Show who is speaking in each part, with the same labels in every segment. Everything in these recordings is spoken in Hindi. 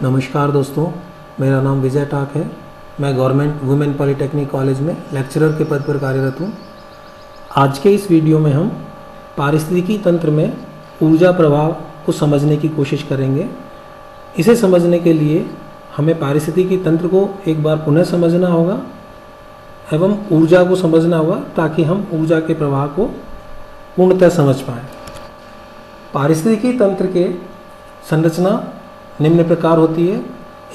Speaker 1: नमस्कार दोस्तों, मेरा नाम विजय टाक है। मैं गवर्नमेंट वुमेन पॉलिटेक्निक कॉलेज में लेक्चरर के पद पर कार्यरत हूँ। आज के इस वीडियो में हम पारिस्थितिकी तंत्र में ऊर्जा प्रवाह को समझने की कोशिश करेंगे। इसे समझने के लिए हमें पारिस्थितिकी तंत्र को एक बार पुनः समझना होगा एवं ऊर्जा को समझना होगा ताकि हम ऊर्जा के प्रवाह को पूर्णतः समझ पाएँ। पारिस्थितिकी तंत्र के संरचना निम्न प्रकार होती है।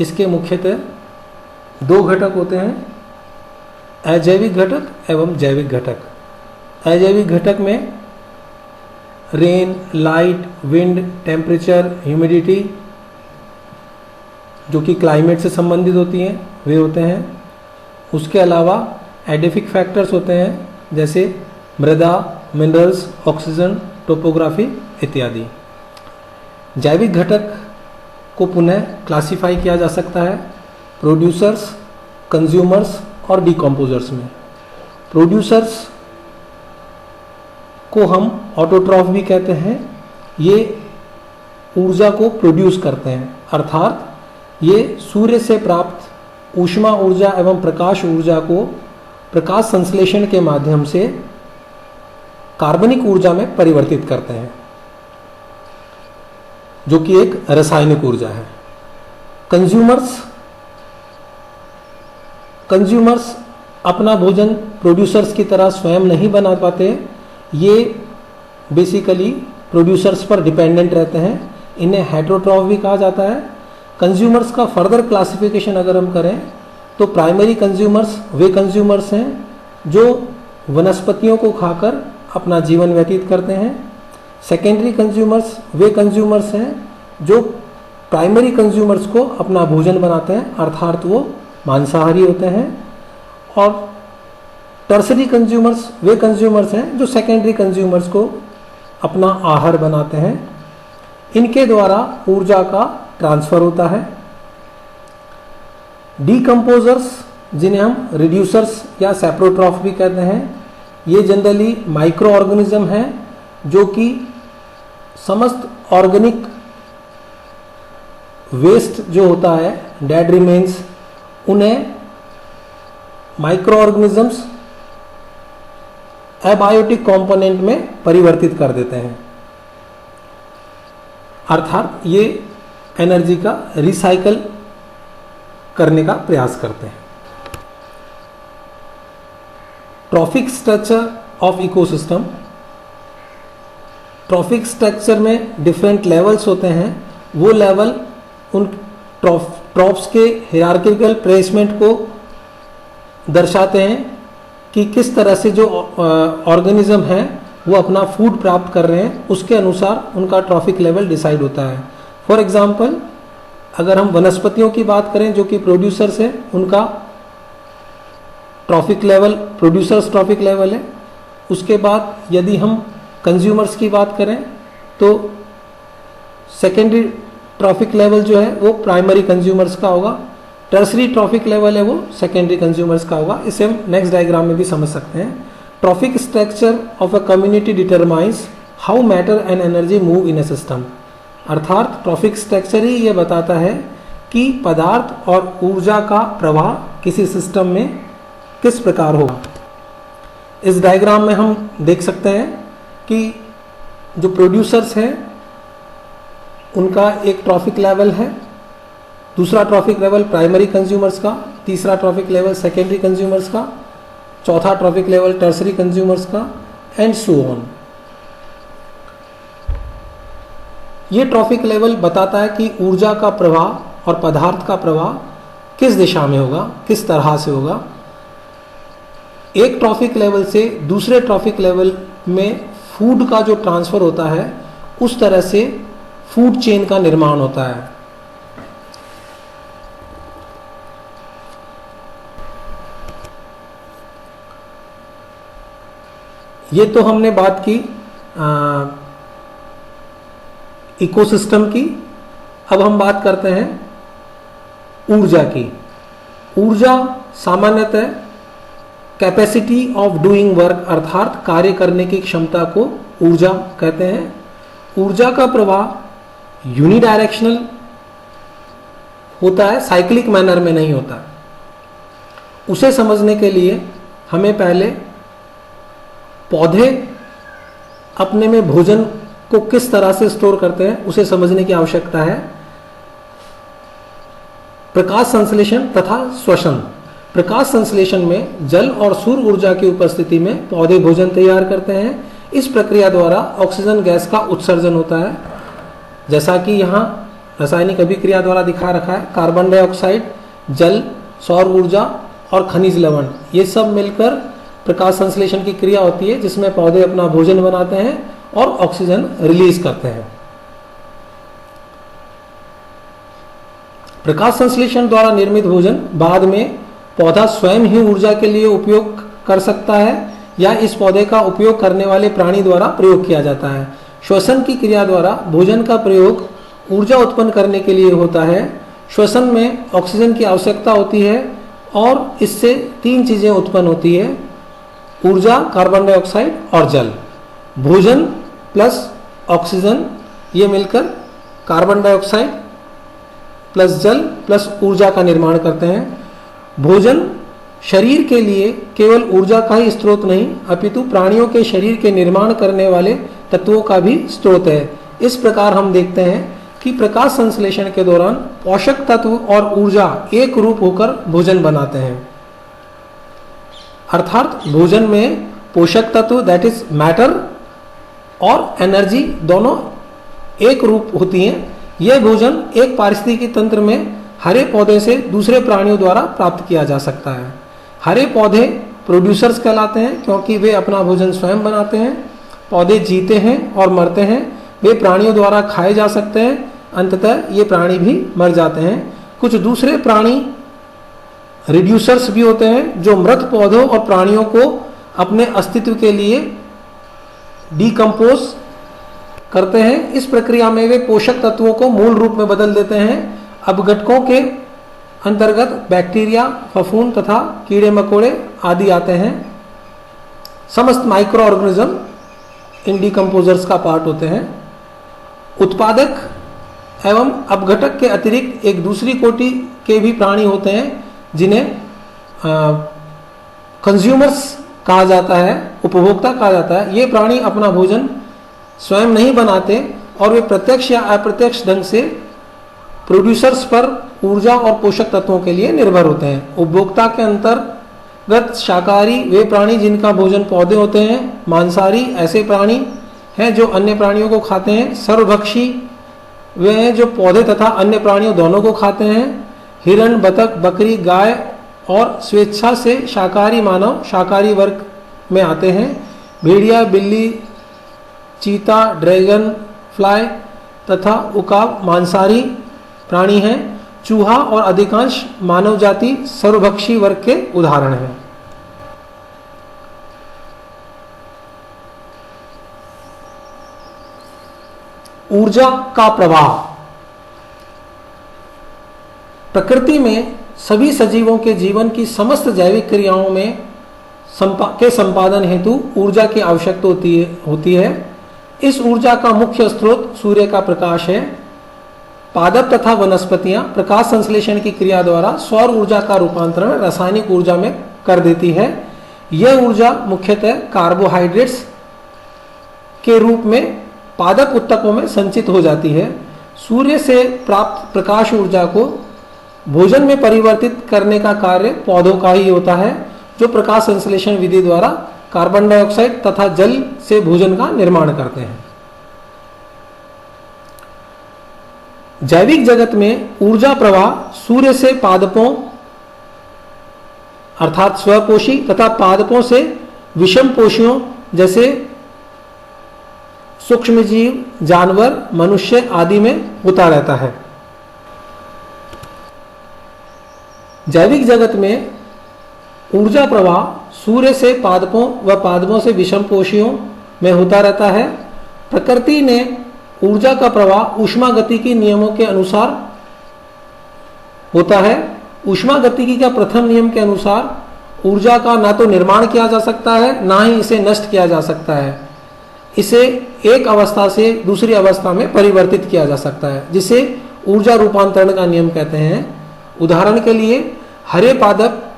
Speaker 1: इसके मुख्यतः दो घटक होते हैं, अजैविक घटक एवं जैविक घटक। अजैविक घटक में rain, light, wind, temperature, humidity जो कि क्लाइमेट से संबंधित होती हैं वे होते हैं। उसके अलावा एडिफिक फैक्टर्स होते हैं जैसे मृदा, मिनरल्स, ऑक्सीजन, टोपोग्राफी इत्यादि। जैविक घटक को पुनः क्लासिफाई किया जा सकता है प्रोड्यूसर्स, कंज्यूमर्स और डिकम्पोजर्स में। प्रोड्यूसर्स को हम ऑटोट्रॉफ भी कहते हैं। ये ऊर्जा को प्रोड्यूस करते हैं, अर्थात ये सूर्य से प्राप्त ऊष्मा ऊर्जा एवं प्रकाश ऊर्जा को प्रकाश संश्लेषण के माध्यम से कार्बनिक ऊर्जा में परिवर्तित करते हैं, जो कि एक रासायनिक ऊर्जा है। कंज्यूमर्स अपना भोजन प्रोड्यूसर्स की तरह स्वयं नहीं बना पाते। ये बेसिकली प्रोड्यूसर्स पर डिपेंडेंट रहते हैं। इन्हें हेटेरोट्रॉफ भी कहा जाता है। कंज्यूमर्स का फर्दर क्लासिफिकेशन अगर हम करें तो प्राइमरी कंज्यूमर्स वे कंज्यूमर्स हैं जो वनस्पतियों को खाकर अपना जीवन व्यतीत करते हैं। सेकेंडरी कंज्यूमर्स वे कंज्यूमर्स हैं जो प्राइमरी कंज्यूमर्स को अपना भोजन बनाते हैं, अर्थात वो मांसाहारी होते हैं। और टर्सरी कंज्यूमर्स वे कंज्यूमर्स हैं जो सेकेंडरी कंज्यूमर्स को अपना आहार बनाते हैं। इनके द्वारा ऊर्जा का ट्रांसफर होता है। डीकम्पोजर्स, जिन्हें हम रिड्यूसर्स या सेप्रोट्रॉफ भी कहते हैं, ये जनरली माइक्रो ऑर्गेनिज्म हैं जो कि समस्त ऑर्गेनिक वेस्ट जो होता है, डेड रिमेन्स, उन्हें माइक्रो ऑर्गेनिजम्स एबायोटिक कंपोनेंट में परिवर्तित कर देते हैं, अर्थात ये एनर्जी का रिसाइकल करने का प्रयास करते हैं। Trophic structure of ecosystem. Trophic structure में डिफरेंट लेवल्स होते हैं। वो लेवल उन ट्रॉप्स के हियरार्किकल प्लेसमेंट को दर्शाते हैं कि किस तरह से जो ऑर्गेनिज्म हैं वो अपना फूड प्राप्त कर रहे हैं, उसके अनुसार उनका ट्रॉफिक लेवल डिसाइड होता है। फॉर एग्जांपल, अगर हम वनस्पतियों की बात करें जो कि प्रोड्यूसर्स हैं, उनका trophic level producers trophic level है। उसके बाद यदि हम कंज्यूमर्स की बात करें तो सेकेंडरी ट्रॉफिक लेवल जो है वो प्राइमरी कंज्यूमर्स का होगा। टर्सरी ट्रॉफिक लेवल है वो सेकेंडरी कंज्यूमर्स का होगा। इसे हम नेक्स्ट डायग्राम में भी समझ सकते हैं। Trophic structure of a community determines how matter and energy move in a system, अर्थात ट्रॉफिक स्ट्रक्चर ही ये बताता है कि पदार्थ और ऊर्जा का प्रवाह किसी सिस्टम में किस प्रकार होगा। इस डायग्राम में हम देख सकते हैं कि जो प्रोड्यूसर्स हैं उनका एक ट्रॉफिक लेवल है, दूसरा ट्रॉफिक लेवल प्राइमरी कंज्यूमर्स का, तीसरा ट्रॉफिक लेवल सेकेंडरी कंज्यूमर्स का, चौथा ट्रॉफिक लेवल टर्सरी कंज्यूमर्स का, एंड सो ऑन। ये ट्रॉफिक लेवल बताता है कि ऊर्जा का प्रवाह और पदार्थ का प्रवाह किस दिशा में होगा, किस तरह से होगा। एक ट्रॉफिक लेवल से दूसरे ट्रॉफिक लेवल में फूड का जो ट्रांसफर होता है, उस तरह से फूड चेन का निर्माण होता है। ये तो हमने बात की इकोसिस्टम की। अब हम बात करते हैं ऊर्जा की। ऊर्जा सामान्यतः कैपेसिटी ऑफ डूइंग वर्क, अर्थात कार्य करने की क्षमता को ऊर्जा कहते हैं। ऊर्जा का प्रवाह यूनिडायरेक्शनल होता है, साइक्लिक मैनर में नहीं होता। उसे समझने के लिए हमें पहले पौधे अपने में भोजन को किस तरह से स्टोर करते हैं उसे समझने की आवश्यकता है। प्रकाश संश्लेषण तथा श्वसन। प्रकाश संश्लेषण में जल और सूर्य ऊर्जा की उपस्थिति में पौधे भोजन तैयार करते हैं। इस प्रक्रिया द्वारा ऑक्सीजन गैस का उत्सर्जन होता है, जैसा कि यहाँ रासायनिक अभिक्रिया द्वारा दिखा रखा है। कार्बन डाइऑक्साइड, जल, सौर ऊर्जा और खनिज लवण, ये सब मिलकर प्रकाश संश्लेषण की क्रिया होती है, जिसमें पौधे अपना भोजन बनाते हैं और ऑक्सीजन रिलीज करते हैं। प्रकाश संश्लेषण द्वारा निर्मित भोजन बाद में पौधा स्वयं ही ऊर्जा के लिए उपयोग कर सकता है या इस पौधे का उपयोग करने वाले प्राणी द्वारा प्रयोग किया जाता है। श्वसन की क्रिया द्वारा भोजन का प्रयोग ऊर्जा उत्पन्न करने के लिए होता है। श्वसन में ऑक्सीजन की आवश्यकता होती है और इससे 3 चीजें उत्पन्न होती है: ऊर्जा, कार्बन डाइऑक्साइड और जल। भोजन प्लस ऑक्सीजन ये मिलकर कार्बन डाइऑक्साइड प्लस जल प्लस ऊर्जा का निर्माण करते हैं। भोजन शरीर के लिए केवल ऊर्जा का ही स्रोत नहीं, अपितु प्राणियों के शरीर के निर्माण करने वाले तत्वों का भी स्रोत है। इस प्रकार हम देखते हैं कि प्रकाश संश्लेषण के दौरान पोषक तत्व और ऊर्जा एक रूप होकर भोजन बनाते हैं। अर्थात भोजन में पोषक तत्व दैट इज मैटर और एनर्जी दोनों एक रूप होती हैं। यह भोजन एक पारिस्थितिकी तंत्र में हरे पौधे से दूसरे प्राणियों द्वारा प्राप्त किया जा सकता है। हरे पौधे प्रोड्यूसर्स कहलाते हैं क्योंकि वे अपना भोजन स्वयं बनाते हैं। पौधे जीते हैं और मरते हैं, वे प्राणियों द्वारा खाए जा सकते हैं, अंततः ये प्राणी भी मर जाते हैं। कुछ दूसरे प्राणी रिड्यूसर्स भी होते हैं जो मृत पौधों और प्राणियों को अपने अस्तित्व के लिए डिकम्पोज करते हैं। इस प्रक्रिया में वे पोषक तत्वों को मूल रूप में बदल देते हैं। अपघटकों के अंतर्गत बैक्टीरिया, फफूंद तथा कीड़े मकोड़े आदि आते हैं। समस्त माइक्रो ऑर्गेनिज्म इन डिकम्पोजर्स का पार्ट होते हैं। उत्पादक एवं अपघटक के अतिरिक्त एक दूसरी कोटि के भी प्राणी होते हैं जिन्हें कंज्यूमर्स कहा जाता है, उपभोक्ता कहा जाता है। ये प्राणी अपना भोजन स्वयं नहीं बनाते और वे प्रत्यक्ष या अप्रत्यक्ष ढंग से प्रोड्यूसर्स पर ऊर्जा और पोषक तत्वों के लिए निर्भर होते हैं। उपभोक्ता के अंतर्गत शाकाहारी वे प्राणी जिनका भोजन पौधे होते हैं। मांसाहारी ऐसे प्राणी हैं जो अन्य प्राणियों को खाते हैं। सर्वभक्षी वे हैं जो पौधे तथा अन्य प्राणियों दोनों को खाते हैं। हिरण, बतख, बकरी, गाय और स्वेच्छा से शाकाहारी मानव शाकाहारी वर्ग में आते हैं। भेड़िया, बिल्ली, चीता, ड्रैगन फ्लाई तथा उकाब मांसाहारी प्राणी हैं। चूहा और अधिकांश मानव जाति सर्वभक्षी वर्ग के उदाहरण हैं। ऊर्जा का प्रवाह। प्रकृति में सभी सजीवों के जीवन की समस्त जैविक क्रियाओं में के संपादन हेतु ऊर्जा की आवश्यकता होती है। इस ऊर्जा का मुख्य स्रोत सूर्य का प्रकाश है। पादप तथा वनस्पतियां प्रकाश संश्लेषण की क्रिया द्वारा सौर ऊर्जा का रूपांतरण रासायनिक ऊर्जा में कर देती है। यह ऊर्जा मुख्यतः कार्बोहाइड्रेट्स के रूप में पादप ऊतकों में संचित हो जाती है। सूर्य से प्राप्त प्रकाश ऊर्जा को भोजन में परिवर्तित करने का कार्य पौधों का ही होता है, जो प्रकाश संश्लेषण विधि द्वारा कार्बन डाइऑक्साइड तथा जल से भोजन का निर्माण करते हैं। जैविक जगत में ऊर्जा प्रवाह सूर्य से पादपों अर्थात स्वपोषी तथा पादपों से विषम पोषियों जैसे सूक्ष्मजीव, जानवर, मनुष्य आदि में होता रहता है। जैविक जगत में ऊर्जा प्रवाह सूर्य से पादपों व पादपों से विषम पोषियों में होता रहता है। प्रकृति ने ऊर्जा का प्रवाह ऊष्मागतिकी नियमों के अनुसार होता है। ऊष्मागतिकी का प्रथम नियम के अनुसार ऊर्जा का ना तो निर्माण किया जा सकता है, ना ही इसे नष्ट किया जा सकता है। इसे एक अवस्था से दूसरी अवस्था में परिवर्तित किया जा सकता है, जिसे ऊर्जा रूपांतरण का नियम कहते हैं। उदाहरण के लिए हरे पादप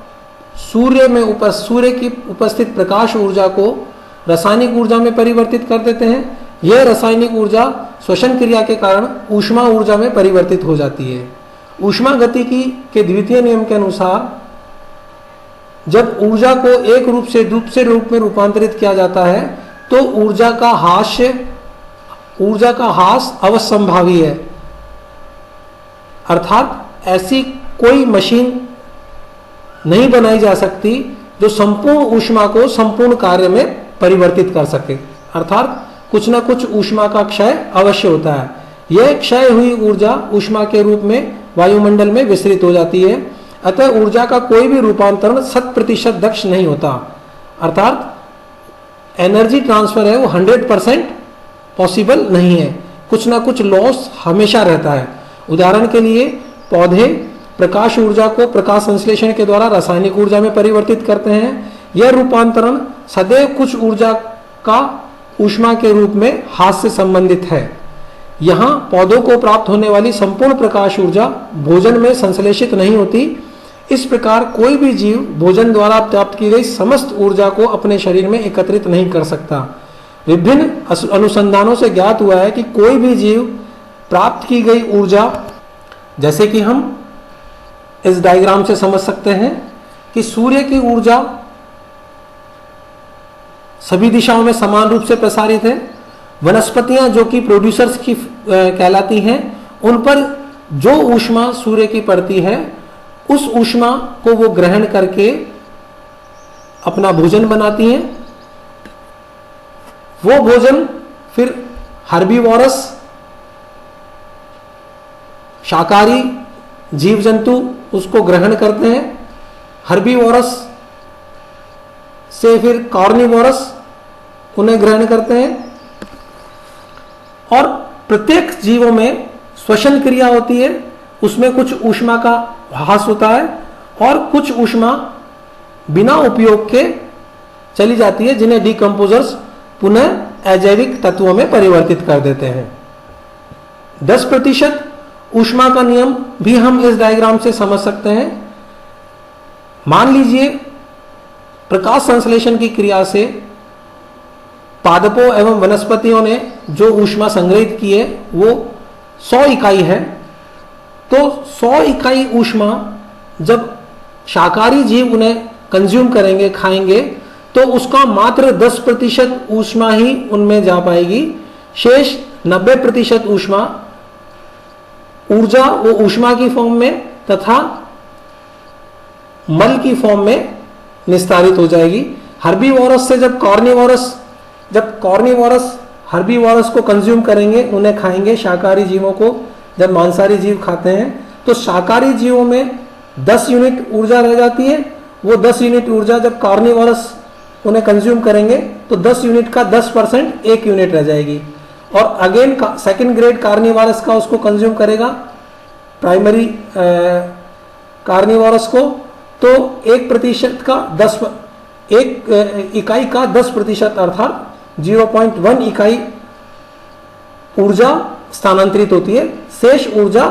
Speaker 1: सूर्य की उपस्थित प्रकाश ऊर्जा को रासायनिक ऊर्जा में परिवर्तित कर देते हैं। यह रासायनिक ऊर्जा श्वसन क्रिया के कारण ऊष्मा ऊर्जा में परिवर्तित हो जाती है। ऊष्मा गतिकी के द्वितीय नियम के अनुसार जब ऊर्जा को एक रूप से दूसरे रूप में रूपांतरित किया जाता है तो ऊर्जा का ह्रास अवश्यंभावी है, अर्थात ऐसी कोई मशीन नहीं बनाई जा सकती जो संपूर्ण ऊष्मा को संपूर्ण कार्य में परिवर्तित कर सके, अर्थात कुछ न कुछ ऊष्मा का क्षय अवश्य होता है। यह क्षय हुई ऊर्जा ऊष्मा के रूप में वायुमंडल में विसरित हो जाती है। अतः ऊर्जा का कोई भी रूपांतरण 100% दक्ष नहीं होता, अर्थात एनर्जी ट्रांसफर है वो 100% पॉसिबल नहीं है, कुछ ना कुछ लॉस हमेशा रहता है। उदाहरण के लिए पौधे प्रकाश ऊर्जा को प्रकाश संश्लेषण के द्वारा रासायनिक ऊर्जा में परिवर्तित करते हैं। यह रूपांतरण सदैव कुछ ऊर्जा का ऊष्मा के रूप में ह्रास से संबंधित है। यहाँ पौधों को प्राप्त होने वाली संपूर्ण प्रकाश ऊर्जा भोजन में संश्लेषित नहीं होती। इस प्रकार कोई भी जीव भोजन द्वारा प्राप्त की गई समस्त ऊर्जा को अपने शरीर में एकत्रित नहीं कर सकता। विभिन्न अनुसंधानों से ज्ञात हुआ है कि कोई भी जीव प्राप्त की गई ऊर्जा, जैसे कि हम इस डायग्राम से समझ सकते हैं कि सूर्य की ऊर्जा सभी दिशाओं में समान रूप से प्रसारित है। वनस्पतियां जो कि प्रोड्यूसर्स की कहलाती हैं, उन पर जो ऊष्मा सूर्य की पड़ती है उस ऊष्मा को वो ग्रहण करके अपना भोजन बनाती हैं। वो भोजन फिर हर्बीवोरस शाकाहारी जीव जंतु उसको ग्रहण करते हैं। हर्बीवोरस से फिर कार्निवोरस उन्हें ग्रहण करते हैं। और प्रत्येक जीवों में श्वसन क्रिया होती है, उसमें कुछ ऊष्मा का ह्रास होता है और कुछ ऊष्मा बिना उपयोग के चली जाती है, जिन्हें डिकम्पोजर्स पुनः अजैविक तत्वों में परिवर्तित कर देते हैं। 10% ऊष्मा का नियम भी हम इस डायग्राम से समझ सकते हैं। मान लीजिए प्रकाश संश्लेषण की क्रिया से पादपों एवं वनस्पतियों ने जो ऊष्मा संग्रहित की है वो 100 इकाई है। तो 100 इकाई ऊष्मा जब शाकाहारी जीव उन्हें कंज्यूम करेंगे, खाएंगे, तो उसका मात्र 10% ऊष्मा ही उनमें जा पाएगी। शेष 90% ऊर्जा वो ऊष्मा की फॉर्म में तथा मल की फॉर्म में निस्तारित हो जाएगी। हर्बीवोरस से जब कॉर्निवोरस हर्बीवोरस को कंज्यूम करेंगे, उन्हें खाएंगे, शाकाहारी जीवों को जब मांसाहारी जीव खाते हैं, तो शाकाहारी जीवों में 10 यूनिट ऊर्जा रह जाती है। वो 10 यूनिट ऊर्जा जब कार्निवोरस उन्हें कंज्यूम करेंगे तो 10 यूनिट का 10% 1 यूनिट रह जाएगी। और अगेन सेकेंड ग्रेड कार्निवोरस का उसको कंज्यूम करेगा प्राइमरी कार्निवोरस को, तो 1% का 1 इकाई का 10% अर्थात 0.1 इकाई ऊर्जा स्थानांतरित होती है। शेष ऊर्जा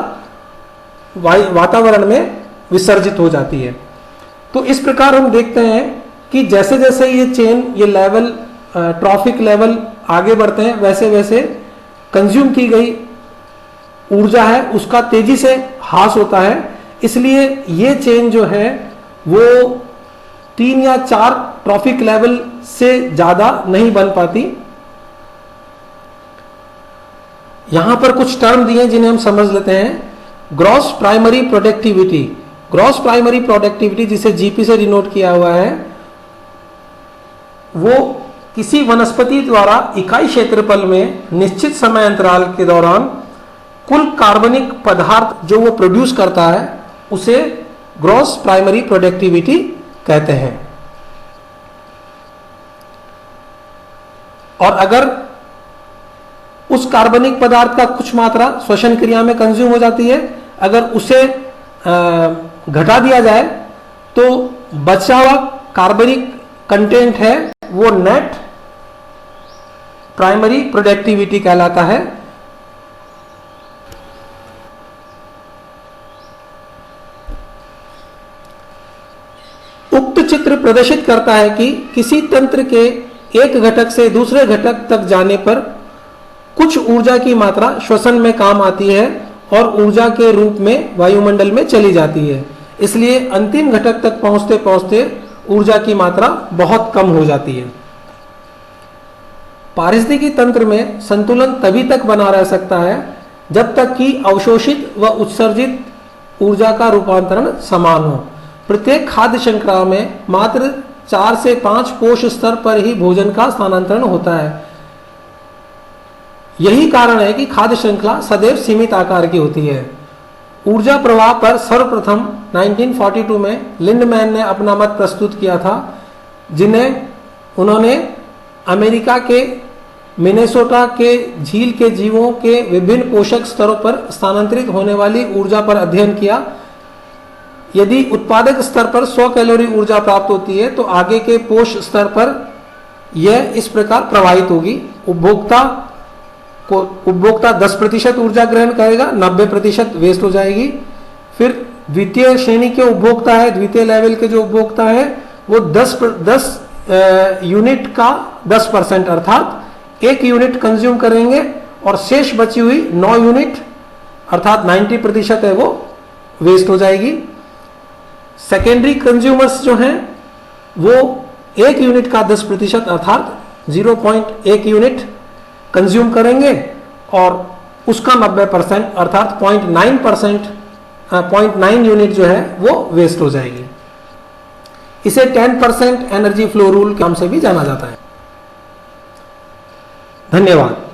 Speaker 1: वातावरण में विसर्जित हो जाती है। तो इस प्रकार हम देखते हैं कि जैसे जैसे ये चेन, ये लेवल, ट्रॉफिक लेवल आगे बढ़ते हैं, वैसे वैसे कंज्यूम की गई ऊर्जा है उसका तेजी से ह्रास होता है। इसलिए ये चेन जो है वो 3 या 4 ट्रॉफिक लेवल से ज्यादा नहीं बन पाती। यहां पर कुछ टर्म दिए जिन्हें हम समझ लेते हैं। Gross primary productivity, gross primary productivity जिसे जीपी से डिनोट किया हुआ है, वो किसी वनस्पति द्वारा इकाई क्षेत्रफल में निश्चित समय अंतराल के दौरान कुल कार्बनिक पदार्थ जो वो प्रोड्यूस करता है उसे ग्रॉस प्राइमरी प्रोडक्टिविटी कहते हैं। और अगर उस कार्बनिक पदार्थ का कुछ मात्रा श्वसन क्रिया में कंज्यूम हो जाती है, अगर उसे घटा दिया जाए तो बचा हुआ कार्बनिक कंटेंट है वो नेट प्राइमरी प्रोडक्टिविटी कहलाता है। उक्त चित्र प्रदर्शित करता है कि किसी तंत्र के एक घटक से दूसरे घटक तक जाने पर कुछ ऊर्जा की मात्रा श्वसन में काम आती है और ऊर्जा के रूप में वायुमंडल में चली जाती है। इसलिए अंतिम घटक तक पहुंचते पहुंचते ऊर्जा की मात्रा बहुत कम हो जाती है। पारिस्थितिकी तंत्र में संतुलन तभी तक बना रह सकता है जब तक कि अवशोषित व उत्सर्जित ऊर्जा का रूपांतरण समान हो। प्रत्येक खाद्य श्रृंखला में मात्र 4 से 5 कोश स्तर पर ही भोजन का स्थानांतरण होता है। यही कारण है कि खाद्य श्रृंखला सदैव सीमित आकार की होती है। ऊर्जा प्रवाह पर सर्वप्रथम 1942 में लिंडमैन ने अपना मत प्रस्तुत किया था, जिन्हें उन्होंने अमेरिका के मिनेसोटा के झील के जीवों के विभिन्न पोषक स्तरों पर स्थानांतरित होने वाली ऊर्जा पर अध्ययन किया। यदि उत्पादक स्तर पर 100 कैलोरी ऊर्जा प्राप्त होती है तो आगे के पोष स्तर पर यह इस प्रकार प्रवाहित होगी। उपभोक्ता 10% ऊर्जा ग्रहण करेगा, 90% वेस्ट हो जाएगी। फिर द्वितीय श्रेणी के उपभोक्ता है, द्वितीय लेवल के जो उपभोक्ता है वो 10 यूनिट का 10% अर्थात 1 यूनिट कंज्यूम करेंगे और शेष बची हुई 9 यूनिट अर्थात 90% है वो वेस्ट हो जाएगी। सेकेंडरी कंज्यूमर्स जो हैं वो 1 यूनिट का 10% अर्थात 0.1 यूनिट कंज्यूम करेंगे और उसका 90% अर्थात 0.9 यूनिट जो है वो वेस्ट हो जाएगी। इसे 10% एनर्जी फ्लो रूल के नाम से भी जाना जाता है। धन्यवाद।